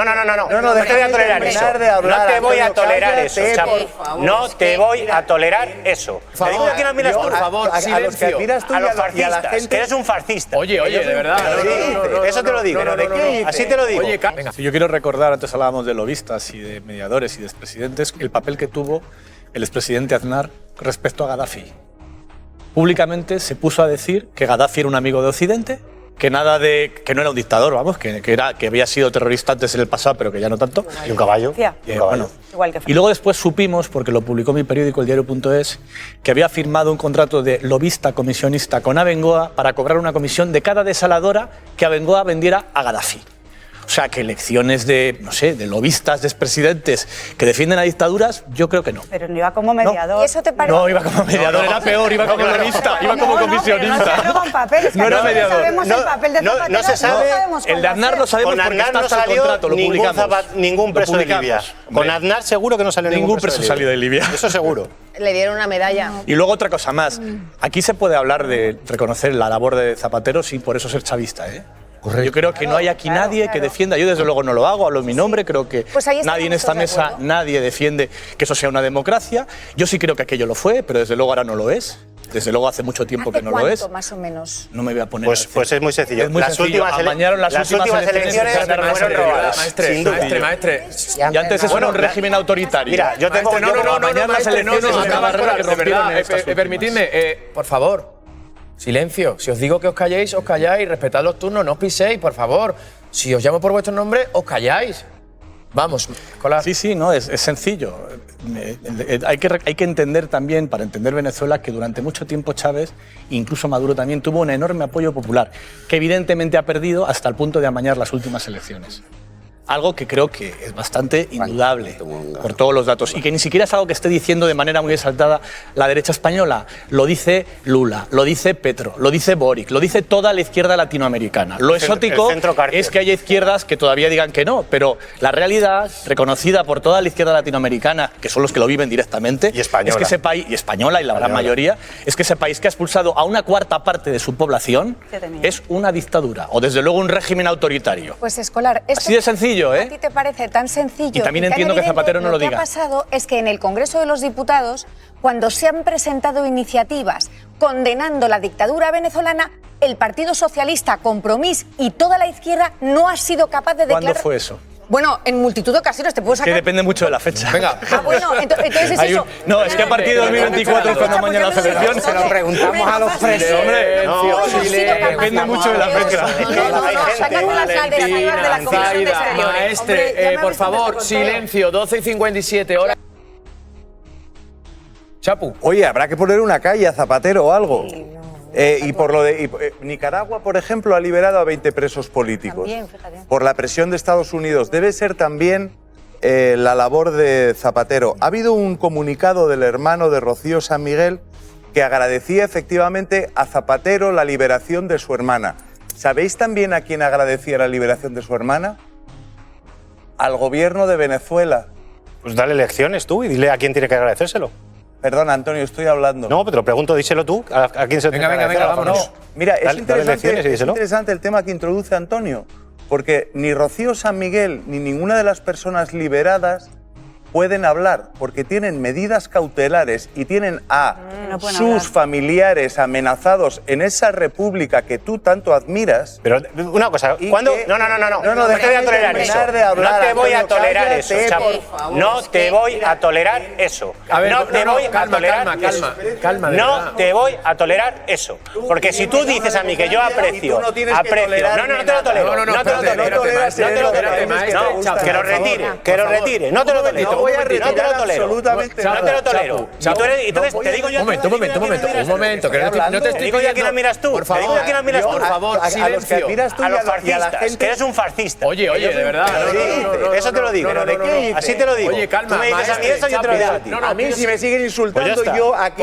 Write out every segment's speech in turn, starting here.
No te voy a tolerar eso. No te voy a tolerar eso, Chapo. No te voy a tolerar eso. Te digo que no miras tú. Por favor, silencio. A los fascistas, que eres un fascista. Oye, de verdad. Eso te lo digo. Así te lo digo. Venga. Yo quiero recordar, antes hablábamos de lobistas y de mediadores y de expresidentes, el papel que tuvo el expresidente Aznar respecto a Gaddafi. Públicamente se puso a decir que Gaddafi era un amigo de Occidente, que no era un dictador, vamos, que había sido terrorista antes en el pasado, pero que ya no tanto. Y un caballo. Bueno. Y luego después supimos, porque lo publicó mi periódico, el diario.es, que había firmado un contrato de lobista comisionista con Abengoa para cobrar una comisión de cada desaladora que Abengoa vendiera a Gaddafi. O sea, que elecciones de, no sé, de lobistas, de expresidentes que defienden a dictaduras, yo creo que no. Pero no iba como mediador. ¿Y eso te parece? No, iba como mediador, era peor, iba como lobista, iba como comisionista. No era mediador. Sabemos el papel de Zapatero, no se sabe. El de Aznar lo sabemos porque está hasta el contrato, lo publicamos. Ningún preso de Libia. Con Aznar seguro que no salió ningún preso salió de Libia. Eso seguro. Le dieron una medalla. Y luego otra cosa más. Aquí se puede hablar de reconocer la labor de Zapatero sin por eso ser chavista, ¿eh? Yo creo que no hay aquí nadie que defienda, yo desde luego no lo hago, hablo en mi nombre, creo que pues nadie en esta mesa, nadie defiende que eso sea una democracia. Yo sí creo que aquello lo fue, pero desde luego ahora no lo es. Desde luego hace mucho tiempo que no lo es. Más o menos? No me voy a poner Pues es muy sencillo. Es muy sencillo. Amañaron las últimas elecciones fueron robadas. Maestre. Y antes eso era un régimen autoritario. Mira, yo tengo... Amañar las elecciones es una barrera que rompieron estas últimas. Permitidme, por favor. Silencio. Si os digo que os calléis, os calláis. Respetad los turnos, no os piséis, por favor. Si os llamo por vuestro nombre, os calláis. Vamos, Escolar. Sí, no, es sencillo. Hay que entender también, para entender Venezuela, que durante mucho tiempo Chávez, incluso Maduro también, tuvo un enorme apoyo popular, que evidentemente ha perdido hasta el punto de amañar las últimas elecciones. Algo que creo que es bastante indudable por todos los datos y que ni siquiera es algo que esté diciendo de manera muy exaltada la derecha española. Lo dice Lula, lo dice Petro, lo dice Boric, lo dice toda la izquierda latinoamericana. Lo exótico es que haya izquierdas que todavía digan que no, pero la realidad, reconocida por toda la izquierda latinoamericana, que son los que lo viven directamente, y española, es que ese país, y española y la gran mayoría, es que ese país que ha expulsado a una cuarta parte de su población es una dictadura o desde luego un régimen autoritario. Pues Escolar, así de sencillo. ¿A ti te parece tan sencillo? Y también entiendo que Zapatero no lo diga. Lo que ha pasado es que en el Congreso de los Diputados, cuando se han presentado iniciativas condenando la dictadura venezolana, el Partido Socialista, Compromís y toda la izquierda no ha sido capaz de declarar... ¿Cuándo fue eso? Bueno, en multitud de ocasiones te puedo sacar... Que depende mucho de la fecha. Venga. Bueno, entonces es eso. No, es que a partir de 2024 es cuando mañana la celebración. Se lo preguntamos a los presos. Hombre, depende mucho de la fecha. Maestre, por favor, silencio, 12:57 horas. Chapu. Oye, habrá que poner una calle a Zapatero o algo. Y por lo de Nicaragua, por ejemplo, ha liberado a 20 presos políticos. También, fíjate. Por la presión de Estados Unidos. Debe ser también la labor de Zapatero. Ha habido un comunicado del hermano de Rocío San Miguel que agradecía efectivamente a Zapatero la liberación de su hermana. ¿Sabéis también a quién agradecía la liberación de su hermana? Al gobierno de Venezuela. Pues dale lecciones tú y dile a quién tiene que agradecérselo. Perdón, Antonio, estoy hablando. No, pero te lo pregunto, díselo tú. ¿A quién se lo tiene que agradecer? Venga, vámonos. Mira, es Dale lecciones y díselo. interesante el tema que introduce Antonio, porque ni Rocío San Miguel ni ninguna de las personas liberadas pueden hablar, porque tienen medidas cautelares y tienen a sus familiares amenazados en esa república que tú tanto admiras. Pero una cosa, ¿cuándo? No te voy a tolerar eso. No te voy a tolerar eso, Chapo. No te voy a tolerar eso. A ver, no te voy a tolerar eso. Calma. No te voy a tolerar eso. Porque si tú dices a mí que yo aprecio... No te lo tolero. No te lo tolero. Que lo retire. No te lo tolero. No te lo tolero. Absolutamente no te lo tolero. Y entonces te digo yo... Un momento. Que no te estoy digo yo a quién admiras tú. Por favor, por favor, a los que admiras tú a los y a la fascistas, gente... que eres un fascista. Oye, de verdad. Eso te lo digo. Así te lo digo. Oye, calma. Tú me dices a mí eso, yo te lo digo a ti. A mí si me siguen insultando yo aquí...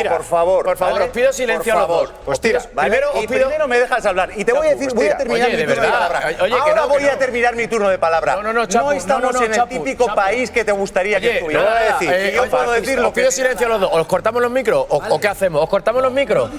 Por favor, por favor, os pido silencio a los dos. Pues tira. Primero me dejas hablar. Y te voy a decir, voy a terminar mi turno de palabra. Ahora voy a terminar mi turno de palabra. No estamos en el típico país país que te gustaría que estuviera. nada, Es decir, que yo puedo decir lo os pido silencio a los dos. ¿Os cortamos los micros o qué hacemos? ¿Os cortamos los micros?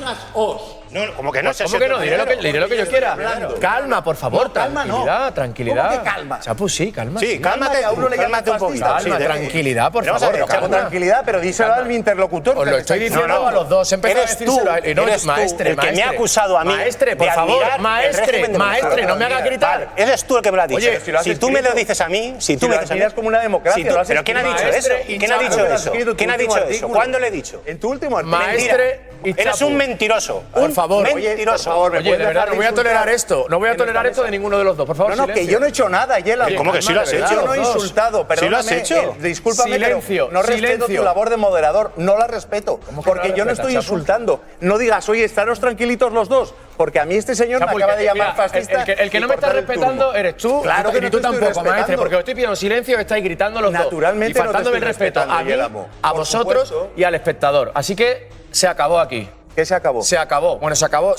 No, como que no sé. ¿Cómo que no? Diré lo que yo quiera. Calma, por favor. calma no. Tranquilidad. ¿Cómo que calma? Chapu, sí, calma. Sí, cálmate, a uno le llaman cálmate un poquito. fascista. Calma, tranquilidad, por Vamos a favor. ver, calma. Con tranquilidad, pero díselo a mi interlocutor. Os lo estoy diciendo No, no. a los dos. Empezó a Eres decírselo a tú, él. No, eres tú maestre, el que me ha maestre. acusado a mí Maestre, por de favor. admirar el Maestre, régimen de maestre, Venezuela. no me haga gritar. Vale, eres tú el que me lo has dicho. Oye, si lo has si tú me lo escrito. dices a mí, si tú Si me lo dices a mí. admiras como una democracia, si tú- lo has ¿Pero quién ha dicho escrito. eso? Maestre, ¿Quién ha dicho Lo has eso? escrito en tu ¿Quién ha último dicho eso? artículo. ¿Cuándo lo he dicho? En tu último artículo. Maestre y Eres Chapu. un mentiroso. Por favor. Mentiroso. por favor, ¿me Oye, puedes de verdad, dejar no voy a insultar? tolerar esto. No voy a tolerar esto de ninguno de los dos. Por favor, No, no, que silencio. yo no he hecho nada, Yela. Oye, ¿cómo que sí lo has hecho? Yo no he Los dos. insultado, perdóname. Sí lo has hecho. Discúlpame, Silencio, pero no respeto silencio. tu labor de moderador. No la respeto. ¿Cómo que no Porque la yo no respetas, estoy Chapu? insultando. No digas, oye, estaros tranquilitos los dos. Porque a mí este señor Chapu, me acaba de mira, llamar fascista. El que y no me está cortar el respetando turno. eres tú. Claro que y no tú te estoy tampoco, respetando. maestre, porque os estoy pidiendo silencio y estáis gritando los Naturalmente dos. Y no te faltándome el estoy respeto a respetando, mí, Yelamo. a Por vosotros supuesto. y al espectador. Así que se acabó aquí. ¿Qué se acabó? Se acabó. Bueno, se acabó.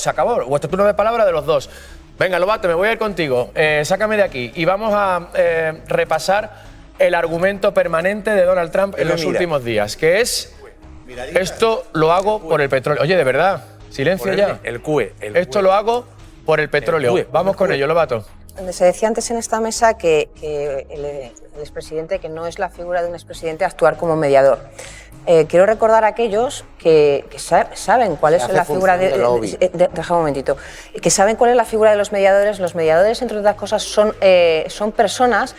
Vuestro turno de palabra de los dos. Venga, Lobato, me voy a ir contigo. Sácame de aquí. Y vamos a repasar el argumento permanente de Donald Trump en los últimos días, que es: esto lo hago por el petróleo. Oye, de verdad, silencio ya. El CUE. Esto lo hago por el petróleo. CUE, Vamos con ello, Lobato. Se decía antes en esta mesa que el expresidente, que no es la figura de un expresidente actuar como mediador. Quiero recordar a aquellos que saben cuál es la figura déjame un momentito. Que saben cuál es la figura de los mediadores. Los mediadores, entre otras cosas, son personas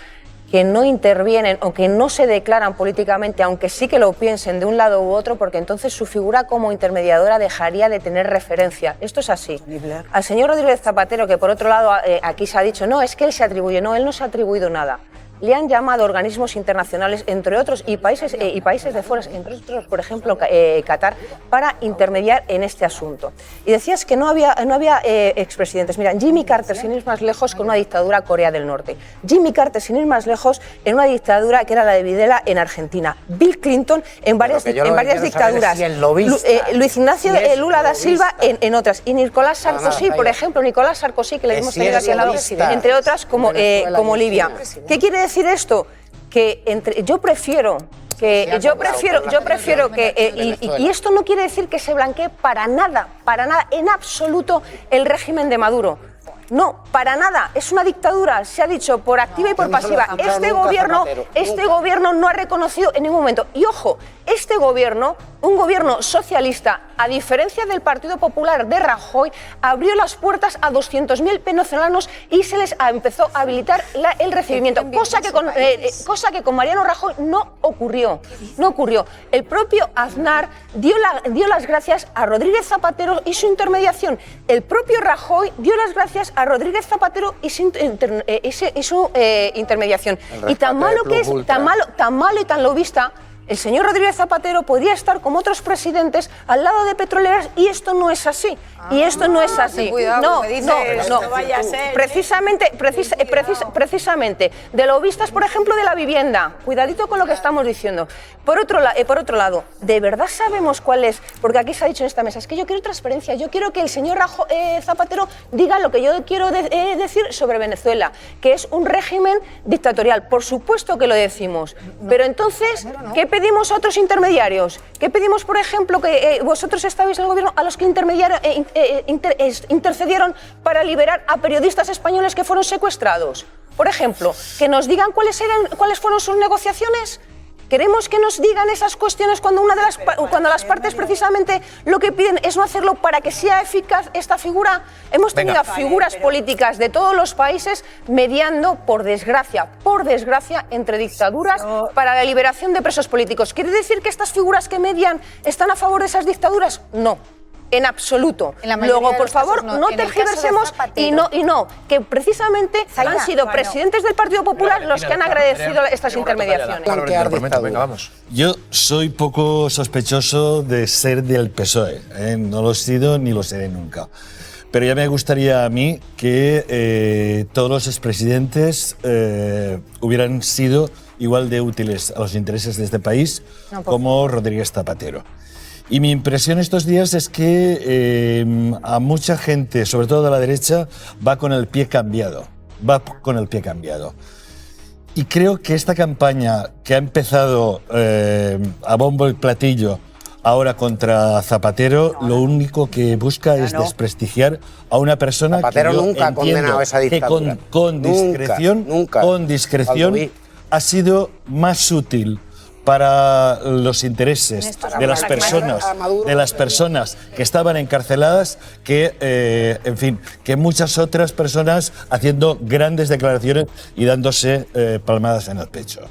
que no intervienen o que no se declaran políticamente, aunque sí que lo piensen de un lado u otro, porque entonces su figura como intermediadora dejaría de tener referencia. Esto es así. Al señor Rodríguez Zapatero, que por otro lado aquí se ha dicho, no, es que él se atribuye, no, él no se ha atribuido nada. Le han llamado organismos internacionales, entre otros, y países de fuera, entre otros, por ejemplo, Qatar, para intermediar en este asunto. Y decías que no había expresidentes. Mira, Jimmy Carter, sin ir más lejos, con una dictadura, Corea del Norte. Jimmy Carter, sin ir más lejos, en una dictadura que era la de Videla en Argentina. Bill Clinton en varias dictaduras. Luis Ignacio Lula da Silva en otras. Y Nicolás Sarkozy, por ejemplo, Nicolás Sarkozy, que le hemos tenido aquí al lado, entre otras, como Libia. ¿Qué quiere decir esto? Que yo prefiero que y esto no quiere decir que se blanquee para nada, en absoluto, el régimen de Maduro. No, para nada. Es una dictadura, se ha dicho por activa y por pasiva. Este gobierno no ha reconocido en ningún momento. Y ojo, este gobierno, un gobierno socialista, a diferencia del Partido Popular de Rajoy, abrió las puertas a 200.000 venezolanos y se les empezó a habilitar el recibimiento, cosa que con Mariano Rajoy no ocurrió. El propio Aznar dio las gracias a Rodríguez Zapatero y su intermediación. El propio Rajoy dio las gracias a Rodríguez Zapatero y su intermediación. Y tan malo que es, tan malo y tan lobista, el señor Rodríguez Zapatero podría estar como otros presidentes al lado de petroleras, y esto no es así. No. Precisamente de lobistas, por ejemplo, de la vivienda. Cuidadito con lo que estamos diciendo. Por otro lado, ¿de verdad sabemos cuál es? Porque aquí se ha dicho en esta mesa, es que yo quiero transparencia, yo quiero que el señor Zapatero diga lo que yo quiero decir sobre Venezuela, que es un régimen dictatorial. Por supuesto que lo decimos, pero entonces, ¿qué pedimos a otros intermediarios? ¿Qué pedimos, por ejemplo, que vosotros estabais en el gobierno, a los que intercedieron para liberar a periodistas españoles que fueron secuestrados? Por ejemplo, que nos digan cuáles fueron sus negociaciones. Queremos que nos digan esas cuestiones cuando las partes precisamente lo que piden es no hacerlo para que sea eficaz esta figura. Hemos tenido figuras políticas de todos los países mediando, por desgracia, entre dictaduras para la liberación de presos políticos. ¿Quiere decir que estas figuras que median están a favor de esas dictaduras? No. En absoluto. Luego, por favor, no tergiversemos y no, que precisamente han sido presidentes del Partido Popular los que han agradecido estas intermediaciones. Venga, vamos. Yo soy poco sospechoso de ser del PSOE, no lo he sido ni lo seré nunca. Pero ya me gustaría a mí que todos los expresidentes hubieran sido igual de útiles a los intereses de este país como Rodríguez Zapatero. Y mi impresión estos días es que a mucha gente, sobre todo de la derecha, va con el pie cambiado. Y creo que esta campaña que ha empezado a bombo y platillo ahora contra Zapatero, lo único que busca es desprestigiar a una persona Zapatero que yo nunca ha condenado esa dictadura. que con discreción ha sido más útil para los intereses de las personas que estaban encarceladas que, en fin, que muchas otras personas haciendo grandes declaraciones y dándose palmadas en el pecho.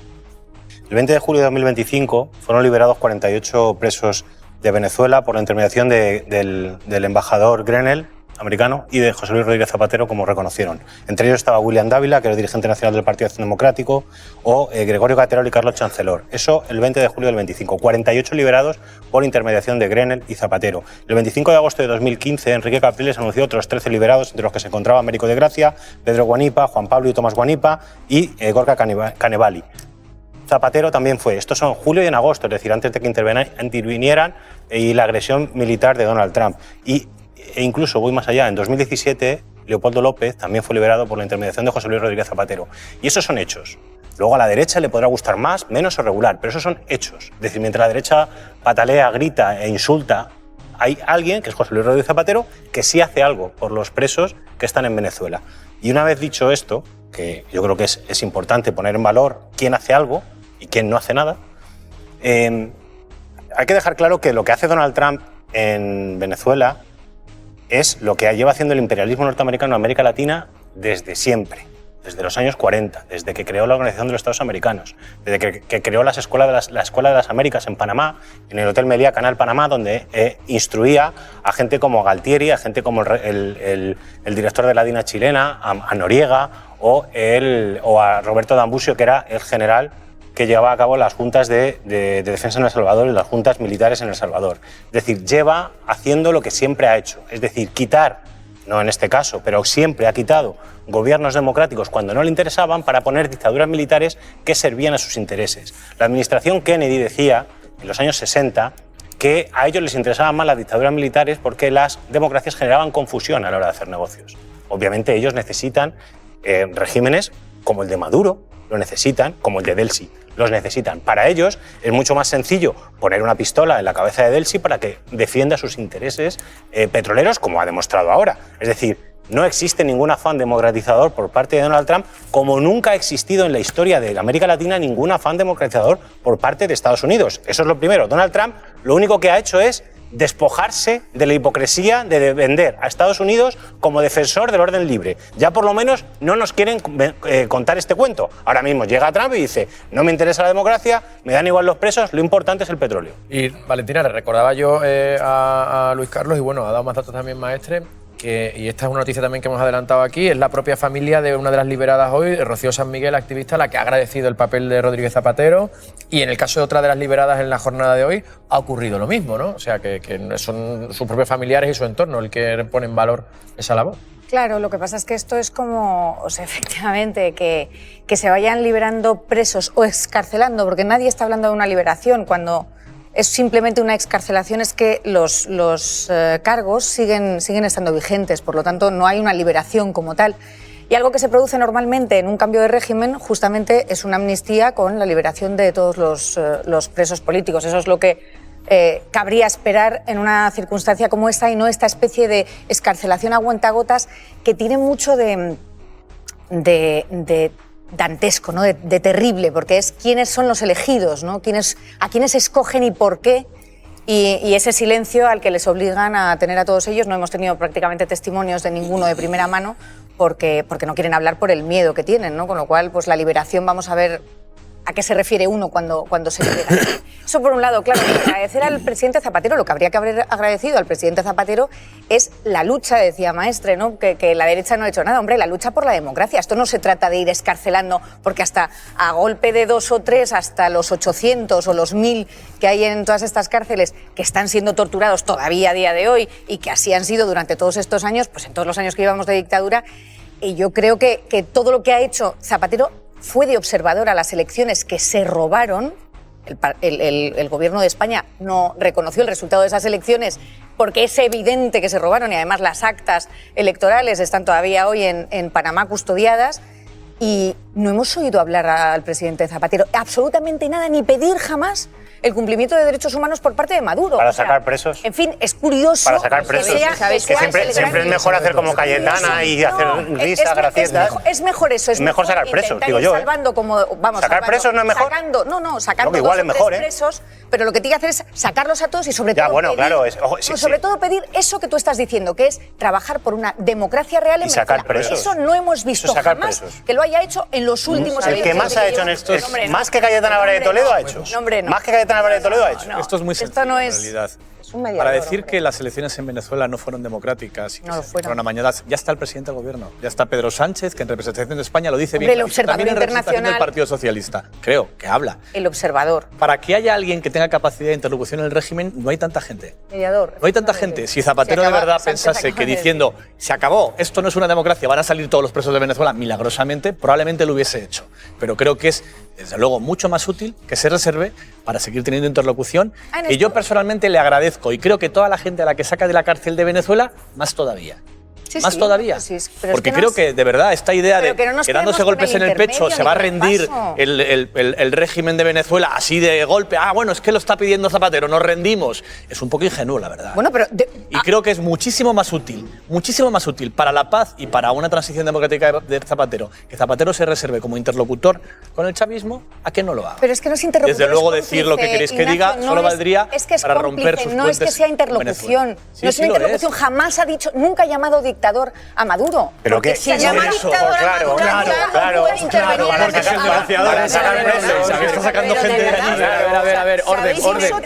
El 20 de julio de 2025 fueron liberados 48 presos de Venezuela por la intermediación del embajador Grenell, americano, y de José Luis Rodríguez Zapatero, como reconocieron. Entre ellos estaba William Dávila, que era el dirigente nacional del Partido Acción Democrático, o Gregorio Caterol y Carlos Chancellor. Eso el 20 de julio del 25. 48 liberados por intermediación de Grenell y Zapatero. El 25 de agosto de 2015, Enrique Capriles anunció otros 13 liberados, entre los que se encontraba Américo de Gracia, Pedro Guanipa, Juan Pablo y Tomás Guanipa y Gorka Canevali. Zapatero también fue. Estos son julio y en agosto, es decir, antes de que intervinieran y la agresión militar de Donald Trump. E incluso voy más allá, en 2017 Leopoldo López también fue liberado por la intermediación de José Luis Rodríguez Zapatero. Y esos son hechos. Luego a la derecha le podrá gustar más, menos o regular, pero esos son hechos. Es decir, mientras la derecha patalea, grita e insulta, hay alguien, que es José Luis Rodríguez Zapatero, que sí hace algo por los presos que están en Venezuela. Y una vez dicho esto, que yo creo que es importante poner en valor quién hace algo y quién no hace nada, hay que dejar claro que lo que hace Donald Trump en Venezuela es lo que lleva haciendo el imperialismo norteamericano en América Latina desde siempre, desde los años 40, desde que creó la Organización de los Estados Americanos, desde que creó la Escuela de las Américas en Panamá, en el Hotel Meliá Canal Panamá, donde instruía a gente como Galtieri, a gente como el director de la DINA chilena, a Noriega o a Roberto D'Ambusio, que era el general que llevaba a cabo las juntas de defensa en El Salvador y las juntas militares en El Salvador. Es decir, lleva haciendo lo que siempre ha hecho, es decir, quitar, no en este caso, pero siempre ha quitado gobiernos democráticos cuando no le interesaban para poner dictaduras militares que servían a sus intereses. La administración Kennedy decía, en los años 60, que a ellos les interesaban más las dictaduras militares porque las democracias generaban confusión a la hora de hacer negocios. Obviamente ellos necesitan regímenes como el de Maduro, lo necesitan, como el de Delcy, los necesitan. Para ellos es mucho más sencillo poner una pistola en la cabeza de Delcy para que defienda sus intereses petroleros, como ha demostrado ahora. Es decir, no existe ningún afán democratizador por parte de Donald Trump, como nunca ha existido en la historia de América Latina ningún afán democratizador por parte de Estados Unidos. Eso es lo primero. Donald Trump lo único que ha hecho es despojarse de la hipocresía de vender a Estados Unidos como defensor del orden libre. Ya por lo menos no nos quieren contar este cuento. Ahora mismo llega Trump y dice, no me interesa la democracia, me dan igual los presos, lo importante es el petróleo. Y Valentina, le recordaba yo a Luis Carlos, y bueno, ha dado más datos también, maestre, y esta es una noticia también que hemos adelantado aquí, es la propia familia de una de las liberadas hoy, Rocío San Miguel, activista, la que ha agradecido el papel de Rodríguez Zapatero, y en el caso de otra de las liberadas en la jornada de hoy ha ocurrido lo mismo, ¿no? O sea, que son sus propios familiares y su entorno el que pone en valor esa labor. Claro, lo que pasa es que esto es como, o sea, efectivamente, que se vayan liberando presos o excarcelando, porque nadie está hablando de una liberación cuando es simplemente una excarcelación, es que los cargos siguen estando vigentes, por lo tanto no hay una liberación como tal. Y algo que se produce normalmente en un cambio de régimen justamente es una amnistía con la liberación de todos los presos políticos. Eso es lo que cabría esperar en una circunstancia como esta y no esta especie de excarcelación a cuentagotas que tiene mucho de dantesco, ¿no? de terrible, porque es quiénes son los elegidos, ¿no? A quiénes escogen y por qué, y ese silencio al que les obligan a tener a todos ellos. No hemos tenido prácticamente testimonios de ninguno de primera mano porque no quieren hablar por el miedo que tienen, ¿no? Con lo cual, pues la liberación, vamos a ver a qué se refiere uno cuando se libera. Eso por un lado, claro, agradecer al presidente Zapatero, lo que habría que haber agradecido al presidente Zapatero es la lucha, decía maestre, ¿no? Que la derecha no ha hecho nada. Hombre, la lucha por la democracia. Esto no se trata de ir escarcelando, porque hasta a golpe de 2 o 3, hasta los 800 o los 1000 que hay en todas estas cárceles que están siendo torturados todavía a día de hoy y que así han sido durante todos estos años, pues en todos los años que llevamos de dictadura. Y yo creo que todo lo que ha hecho Zapatero fue de observador a las elecciones que se robaron. El gobierno de España no reconoció el resultado de esas elecciones porque es evidente que se robaron, y además las actas electorales están todavía hoy en Panamá custodiadas. Y no hemos oído hablar al presidente Zapatero absolutamente nada, ni pedir jamás el cumplimiento de derechos humanos por parte de Maduro. Para sacar presos. En fin, es curioso. Para sacar presos. Que siempre es mejor hacer como Cayetana y hacer risas, gracietas. Es mejor eso. Es mejor sacar presos, intentar digo ir yo. salvando como, vamos, ¿Sacar presos no es mejor? Sacando igual dos es o mejor, tres presos, pero lo que tiene que hacer es sacarlos a todos y sobre Ya, todo bueno, pedir, claro, sí, sobre sí. todo pedir eso que tú estás diciendo, que es trabajar por una democracia real en Y sacar Venezuela. presos. Eso no hemos visto Eso sacar jamás presos. que lo haya hecho en los últimos El que más ha hecho en esto es más que Cayetana Álvarez de Toledo ha hecho. Más que Cayetana Álvarez de Toledo ha hecho. Esto es muy sencillo, no en es- realidad. Es un mediador, Para decir hombre. que las elecciones en Venezuela no fueron democráticas y que No lo se fueron. fueron amañadas, ya está el presidente del gobierno, ya está Pedro Sánchez, que en representación de España lo dice Hombre, bien, el observador también en representación del internacional. Partido Socialista, creo, que habla. El observador. Para que haya alguien que tenga capacidad de interlocución en el régimen, no hay tanta gente. Mediador. No hay tanta gente. Si Zapatero Se de acaba- verdad Sánchez pensase acaba que de diciendo se acabó, esto no es una democracia, van a salir todos los presos de Venezuela milagrosamente, probablemente lo hubiese hecho. Pero creo que es, desde luego, mucho más útil que se reserve para seguir teniendo interlocución. Ah, en Que esto- yo personalmente le agradezco y creo que toda la gente a la que saca de la cárcel de Venezuela, más todavía. Sí, más sí, todavía. sí, pero es Porque que creo nos- que, de verdad, esta idea pero de que no nos que dándose quedemos con golpes el en el pecho intermedio se va a ni con el rendir paso. el régimen de Venezuela así de golpe. Ah, bueno, es que lo está pidiendo Zapatero, nos rendimos. Es un poco ingenuo, la verdad. Bueno, pero Y creo que es muchísimo más útil para la paz y para una transición democrática de Zapatero, que Zapatero se reserve como interlocutor con el chavismo, a que no lo haga. Pero es que no es interlocución. Desde luego es decir lo que cómplice, queréis que Ignacio, diga no solo es- valdría es que es para cómplice, romper sus no es que puentes sea con interlocución. Venezuela. Sí, no es sí una lo interlocución. Jamás ha dicho, nunca ha llamado dictador a Maduro. Pero Porque que si llama eso, dictador a claro, Maduro, claro, ya claro, no puede intervenir en porque es el Venezuela. negociador, Para sacar presos. Está sacando Pero de gente de verdad. allí. A ver, orden.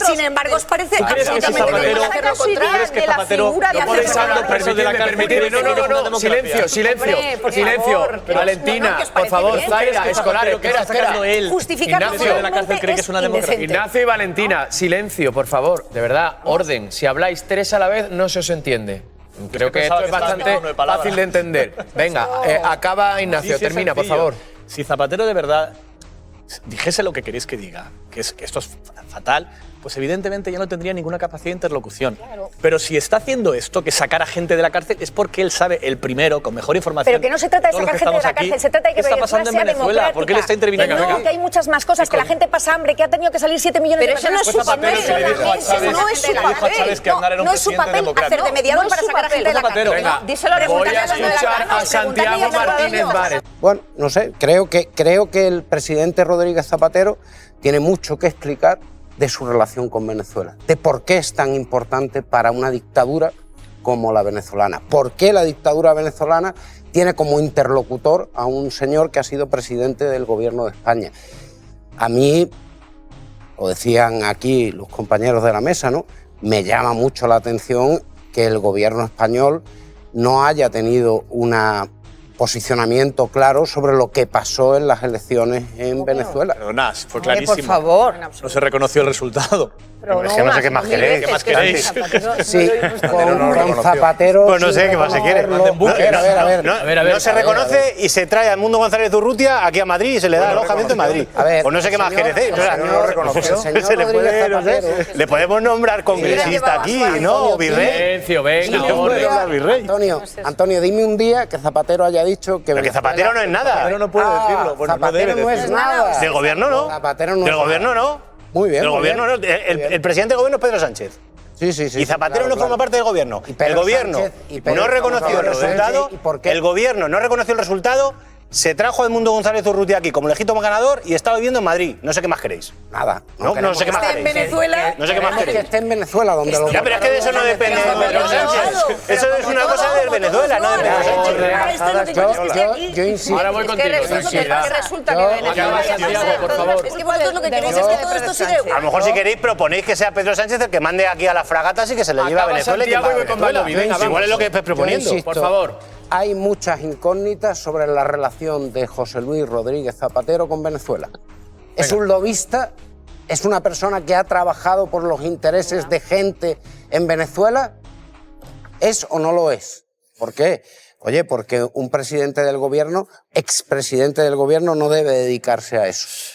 Sin embargo, os parece ¿Tú crees que si absolutamente Zapatero- hacer lo contrario ¿Crees que de la Zapatero figura de no hacer puede lo sacar contrario? presos de la cárcel? No, silencio. Hombre, por Silencio. favor, que Valentina, no, que os por parece favor, bien. Zaira, Escolar, que está sacando él. Justificarlo Ignacio de la cárcel cree que es una democracia. indecente. Ignacio y Valentina, silencio, por favor. De verdad, orden. Si habláis tres a la vez, no se os entiende. Creo que esto pensaba es que estabas bastante metiendo de palabra. fácil de entender. Venga, acaba Ignacio, Sí, sí, es termina, por sencillo. favor. Si Zapatero de verdad dijese lo que queréis que diga, que esto es fatal, pues evidentemente ya no tendría ninguna capacidad de interlocución. Pero si está haciendo esto, que sacar a gente de la cárcel, es porque él sabe el primero, con mejor información. Pero que no se trata de todos los sacar que gente de la estamos aquí, cárcel, se trata de que ¿qué está Venezuela pasando en sea Venezuela? democrática. ¿Por qué le está interviniendo? Que no, que hay muchas más cosas, que la gente pasa hambre, que ha tenido que salir 7 millones Pero de eso no es personas. su papel, se le dijo a Chávez- No es su le dijo a papel. Chávez que Aznar era un No es su presidente papel democrático. hacer de mediador No es para su sacar a gente de la papel. cárcel. Venga, díselo a los Voy a preguntarle los de la escuchar cárcel, a Santiago preguntarle a Martínez ellos. Vares. Bueno, no sé, creo que el presidente Rodríguez Zapatero tiene mucho que explicar de su relación con Venezuela, de por qué es tan importante para una dictadura como la venezolana, por qué la dictadura venezolana tiene como interlocutor a un señor que ha sido presidente del gobierno de España. A mí, lo decían aquí los compañeros de la mesa, ¿no? Me llama mucho la atención que el gobierno español no haya tenido un posicionamiento claro sobre lo que pasó en las elecciones en Venezuela. Perdona, fue Hombre, clarísimo. por favor. No se reconoció el resultado. Pero Es que no sé qué más mil queréis. veces, ¿Qué más que queréis? Zapatero- Sí, no lo con reconoció. Zapatero. Pues no sin sé qué más se quiere. reconocerlo. A ver, a ver. No, A ver, no se reconoce y se trae a Edmundo González de Urrutia aquí a Madrid y se le da alojamiento en Madrid. A ver, Pues no sé qué más señor- quiere decir. el O sea, señor- no lo reconoció. el señor Se le puede, Rodríguez no sé, Zapatero. le podemos nombrar congresista aquí, ¿no? Virrey. Silencio, venga, Dime un orden. día, Virrey. Antonio, dime un día que Zapatero haya dicho que. Pero que Zapatero no es nada. Zapatero no puede decirlo. Bueno, no Zapatero debe no es decirlo. nada. Del gobierno no. Zapatero no Del es gobierno nada. no. Muy bien. Del muy gobierno bien. no. El presidente del gobierno es Pedro Sánchez. Sí, sí, sí. Y Zapatero claro, no forma claro. parte del gobierno. Y Pedro El gobierno Sánchez- y Pedro- no reconoció el Pedro Sánchez, resultado. ¿y por qué? El gobierno no reconoció el resultado. Se trajo a Edmundo González Urrutia aquí como legítimo ganador y está viviendo en Madrid. No sé qué más queréis. Nada. No queremos sé qué más que- queréis. Venezuela. No sé qué más queremos que queréis. esté en Venezuela, donde lo. Ya, pero es que de eso no depende de Pedro Sánchez. Eso es una cosa de Venezuela, no de Pedro Sánchez. Yo insisto. Ahora voy contigo. Que tranquilidad. resulta Yo- que Venezuela Acaba ya Santiago, pasa por todo favor. este Es que vosotros lo que queréis es que todo esto siga igual. A lo mejor si queréis proponéis que sea Pedro Sánchez el que mande aquí a las fragatas y que se le lleve a Acaba Venezuela y que Santiago y invada voy con Venezuela. Baldoví. Venga, Igual es lo que estáis proponiendo. insisto. Por favor. Hay muchas incógnitas sobre la relación de José Luis Rodríguez Zapatero con Venezuela. Es un lobista, es una persona que ha trabajado por los intereses de gente en Venezuela. ¿Es o no lo es? ¿Por qué? Oye, porque un presidente del gobierno, expresidente del gobierno, no debe dedicarse a eso.